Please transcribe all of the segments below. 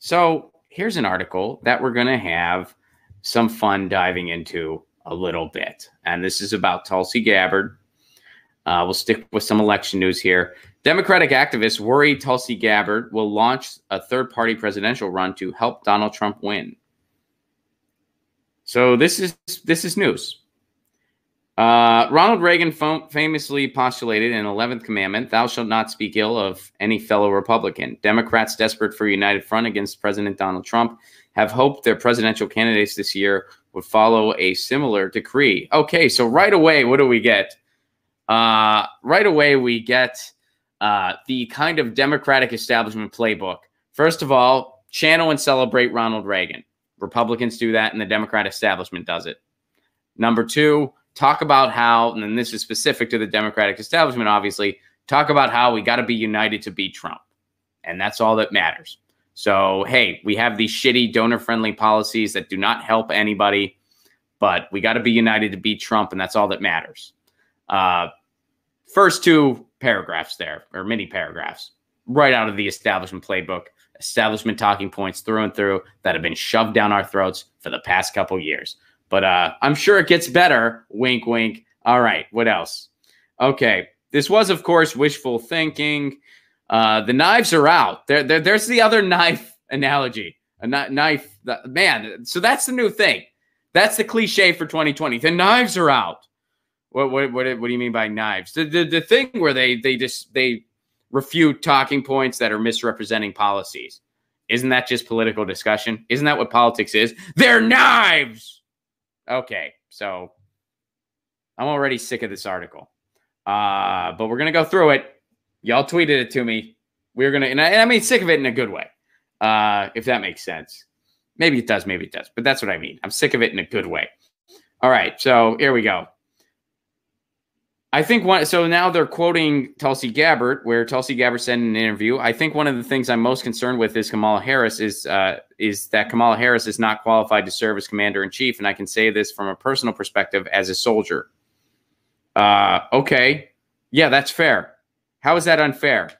So here's an article that we're going to have some fun diving into a little bit. And this is about Tulsi Gabbard. We'll stick with some election news here. Democratic activists worry Tulsi Gabbard will launch a third-party presidential run to help Donald Trump win. So this is news. Ronald Reagan famously postulated an 11th commandment, thou shalt not speak ill of any fellow Republican. Democrats desperate for a united front against President Donald Trump have hoped their presidential candidates this year would follow a similar decree. Okay, so right away, what do we get? Right away, we get the kind of Democratic establishment playbook. First of all, channel and celebrate Ronald Reagan. Republicans do that, and the Democrat establishment does it. Number two, talk about how, and this is specific to the Democratic establishment, obviously, talk about how we got to be united to beat Trump. And that's all that matters. So, hey, we have these shitty donor-friendly policies that do not help anybody, but we got to be united to beat Trump, and that's all that matters. First two paragraphs there, or mini paragraphs, right out of the establishment playbook, establishment talking points through and through that have been shoved down our throats for the past couple years. But I'm sure it gets better. Wink, wink. All right. What else? Okay. This was, of course, wishful thinking. The knives are out. There's the other knife analogy. A knife. Man, so that's the new thing. That's the cliche for 2020. The knives are out. What do you mean by knives? The thing where they refute talking points that are misrepresenting policies. Isn't that just political discussion? Isn't that what politics is? They're knives. Okay, so I'm already sick of this article, but we're going to go through it. Y'all tweeted it to me. We're going to, and I mean sick of it in a good way, if that makes sense. Maybe it does, but that's what I mean. I'm sick of it in a good way. All right, so here we go. I think so now they're quoting Tulsi Gabbard, where Tulsi Gabbard said in an interview, I think one of the things I'm most concerned with is Kamala Harris is that Kamala Harris is not qualified to serve as commander-in-chief, and I can say this from a personal perspective as a soldier. Okay. Yeah, that's fair. How is that unfair?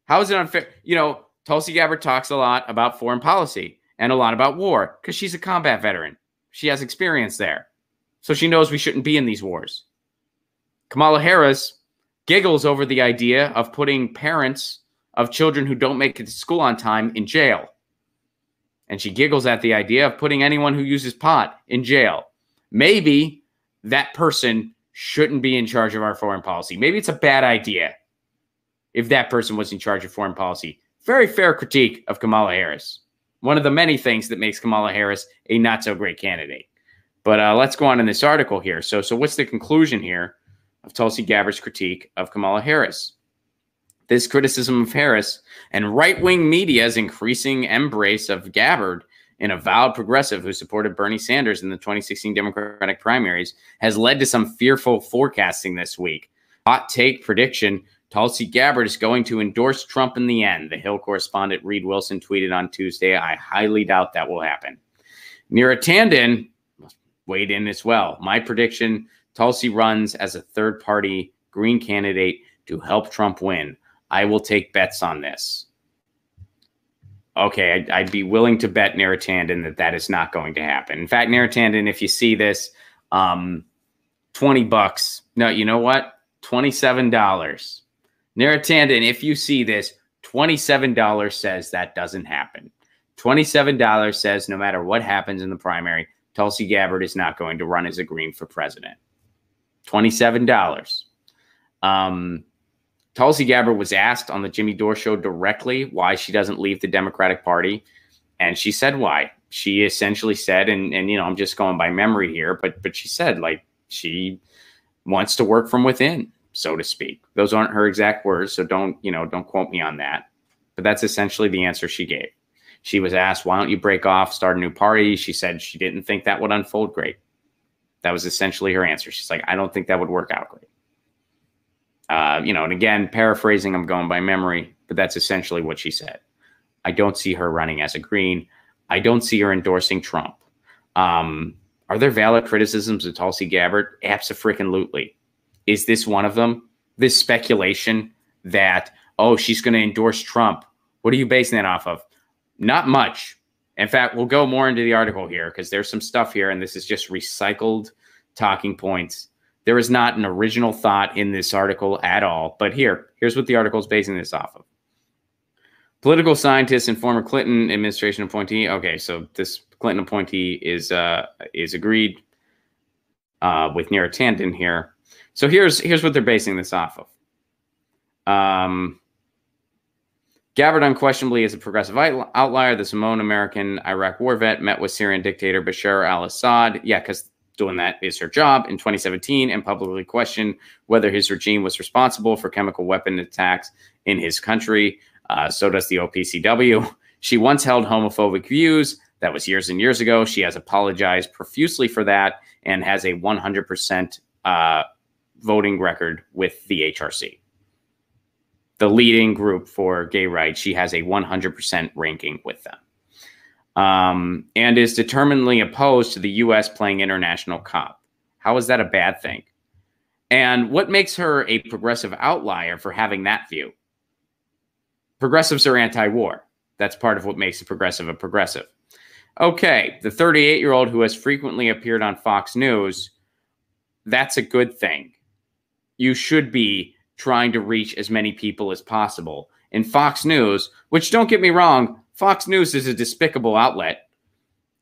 How is it unfair? You know, Tulsi Gabbard talks a lot about foreign policy and a lot about war because she's a combat veteran. She has experience there. So she knows we shouldn't be in these wars. Kamala Harris giggles over the idea of putting parents of children who don't make it to school on time in jail. And she giggles at the idea of putting anyone who uses pot in jail. Maybe that person shouldn't be in charge of our foreign policy. Maybe it's a bad idea if that person was in charge of foreign policy. Very fair critique of Kamala Harris. One of the many things that makes Kamala Harris a not-so-great candidate. But let's go on in this article here. So what's the conclusion here of Tulsi Gabbard's critique of Kamala Harris? This criticism of Harris and right-wing media's increasing embrace of Gabbard, an avowed progressive who supported Bernie Sanders in the 2016 Democratic primaries, has led to some fearful forecasting this week. Hot take prediction, Tulsi Gabbard is going to endorse Trump in the end. The Hill correspondent Reed Wilson tweeted on Tuesday, I highly doubt that will happen. Neera Tanden weighed in as well. My prediction, Tulsi runs as a third-party Green candidate to help Trump win. I will take bets on this. Okay, I'd be willing to bet Neera Tanden that is not going to happen. In fact, Neera Tanden, if you see this, $20. No, you know what? $27. Neera Tanden, if you see this, $27 says that doesn't happen. $27 says no matter what happens in the primary, Tulsi Gabbard is not going to run as a Green for president. $27. Tulsi Gabbard was asked on the Jimmy Dore show directly why she doesn't leave the Democratic Party, and she said why. She essentially said, and you know, I'm just going by memory here, but she said like she wants to work from within, so to speak. Those aren't her exact words, so don't quote me on that. But that's essentially the answer she gave. She was asked, why don't you break off, start a new party? She said she didn't think that would unfold great. That was essentially her answer. She's like, I don't think that would work out great. And again, paraphrasing, I'm going by memory, but that's essentially what she said. I don't see her running as a Green. I don't see her endorsing Trump. Are there valid criticisms of Tulsi Gabbard? Abso-freaking-lutely. Is this one of them? This speculation that, oh, she's going to endorse Trump. What are you basing that off of? Not much. In fact, we'll go more into the article here because there's some stuff here, and this is just recycled talking points. There is not an original thought in this article at all. But here's what the article is basing this off of. Political scientist and former Clinton administration appointee. Okay, so this Clinton appointee is agreed with Neera Tanden here. So here's what they're basing this off of. Gabbard unquestionably is a progressive outlier. The Samoan-American Iraq war vet met with Syrian dictator Bashar al-Assad. Yeah, because doing that is her job in 2017 and publicly questioned whether his regime was responsible for chemical weapon attacks in his country. So does the OPCW. She once held homophobic views. That was years and years ago. She has apologized profusely for that and has a 100% voting record with the HRC. The leading group for gay rights. She has a 100% ranking with them. And is determinedly opposed to the U.S. playing international cop. How is that a bad thing? And what makes her a progressive outlier for having that view? Progressives are anti-war. That's part of what makes a progressive. Okay, the 38-year-old who has frequently appeared on Fox News, that's a good thing. You should be trying to reach as many people as possible. In Fox News, which don't get me wrong, Fox News is a despicable outlet.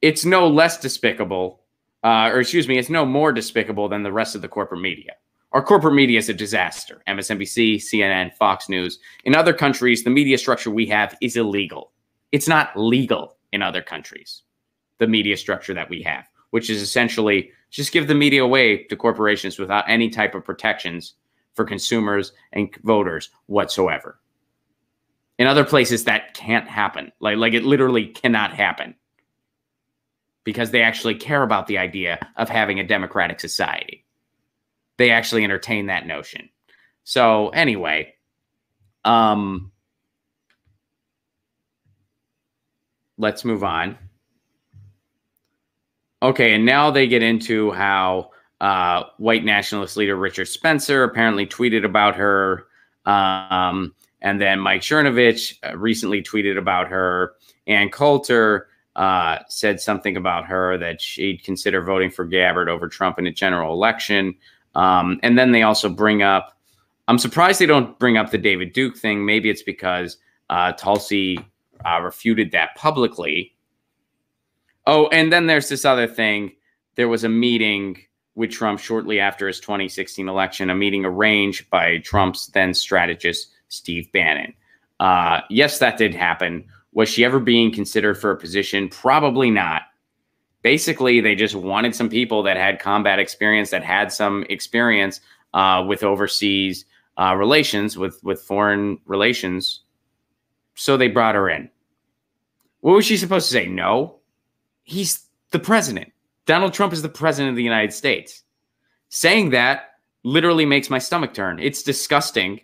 It's no less despicable, it's no more despicable than the rest of the corporate media. Our corporate media is a disaster. MSNBC, CNN, Fox News. In other countries, the media structure we have is illegal. It's not legal in other countries, the media structure that we have, which is essentially just give the media away to corporations without any type of protections for consumers and voters whatsoever. In other places, that can't happen. Like it literally cannot happen because they actually care about the idea of having a democratic society. They actually entertain that notion. So anyway, let's move on. Okay, and now they get into how white nationalist leader Richard Spencer apparently tweeted about her. And then Mike Chernovich recently tweeted about her. Ann Coulter said something about her that she'd consider voting for Gabbard over Trump in a general election. And then they also bring up, I'm surprised they don't bring up the David Duke thing. Maybe it's because Tulsi refuted that publicly. Oh, and then there's this other thing. There was a meeting with Trump shortly after his 2016 election, a meeting arranged by Trump's then strategist, Steve Bannon. Yes, that did happen. Was she ever being considered for a position? Probably not. Basically, they just wanted some people that had combat experience, that had some experience with overseas relations, with foreign relations. So they brought her in. What was she supposed to say? No. He's the president. Donald Trump is the president of the United States. Saying that literally makes my stomach turn. It's disgusting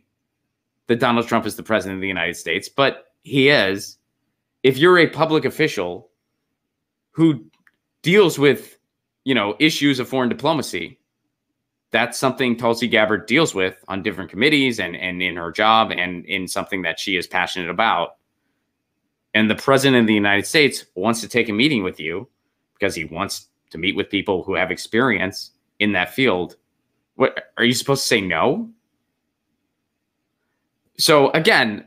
that Donald Trump is the president of the United States, but he is. If you're a public official who deals with, issues of foreign diplomacy, that's something Tulsi Gabbard deals with on different committees and in her job and in something that she is passionate about. And the president of the United States wants to take a meeting with you because he wants to meet with people who have experience in that field. What are you supposed to say? No? So again,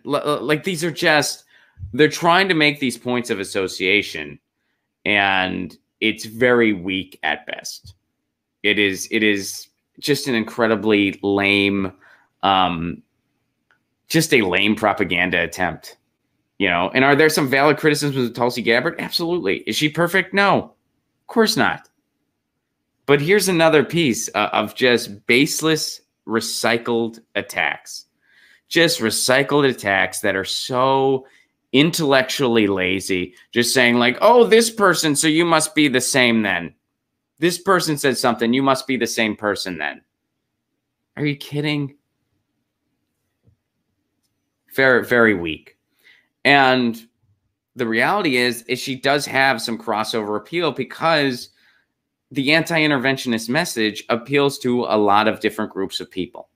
these are just, they're trying to make these points of association, and it's very weak at best. It is just an incredibly lame, just a lame propaganda attempt, and are there some valid criticisms of Tulsi Gabbard? Absolutely. Is she perfect? No, of course not. But here's another piece of just baseless recycled attacks. Just recycled attacks that are so intellectually lazy, just saying like, oh, this person, so you must be the same then. This person said something, you must be the same person then. Are you kidding? Very, very weak. And the reality is she does have some crossover appeal because the anti-interventionist message appeals to a lot of different groups of people.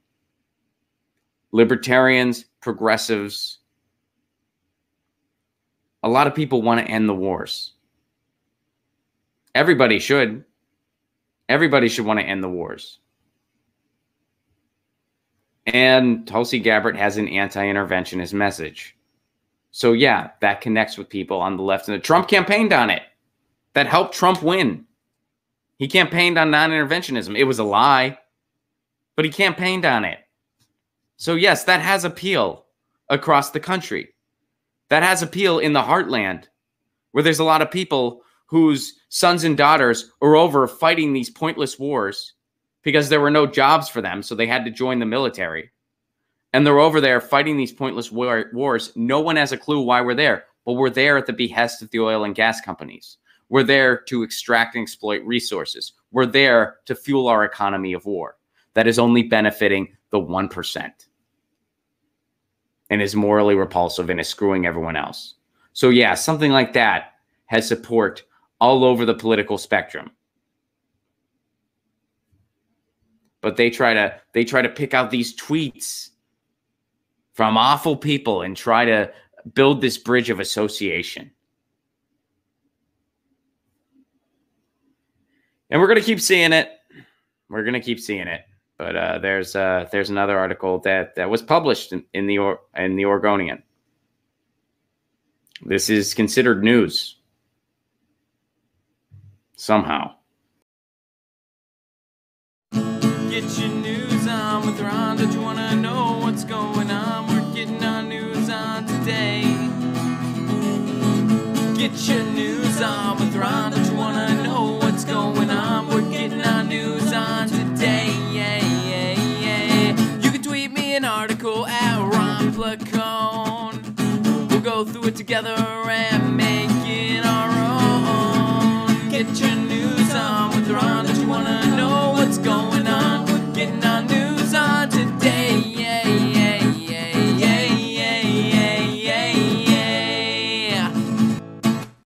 Libertarians, progressives, A lot of people want to end the wars. Everybody should. Everybody should want to end the wars. And Tulsi Gabbard has an anti-interventionist message. So yeah, that connects with people on the left. And Trump campaigned on it. That helped Trump win. He campaigned on non-interventionism. It was a lie, but he campaigned on it. So yes, that has appeal across the country. That has appeal in the heartland, where there's a lot of people whose sons and daughters are over fighting these pointless wars because there were no jobs for them, so they had to join the military. And they're over there fighting these pointless wars. No one has a clue why we're there, but we're there at the behest of the oil and gas companies. We're there to extract and exploit resources. We're there to fuel our economy of war that is only benefiting the 1% and is morally repulsive and is screwing everyone else. So yeah, something like that has support all over the political spectrum. But they try to pick out these tweets from awful people and try to build this bridge of association. And we're going to keep seeing it. We're going to keep seeing it. But there's another article that was published in the Oregonian. This is considered news somehow. Get your news on with Ron. Don't you want to know what's going on? We're getting our news on today. Get your news on with Ron. Don't you want to know what's going on? We're getting our news on today. Yeah, yeah, yeah. You can tweet me an article at Ron Placone. We'll go through it together and make it our own. Get your news on with Ron. Don't you want to know what's going on? We're getting our news on today.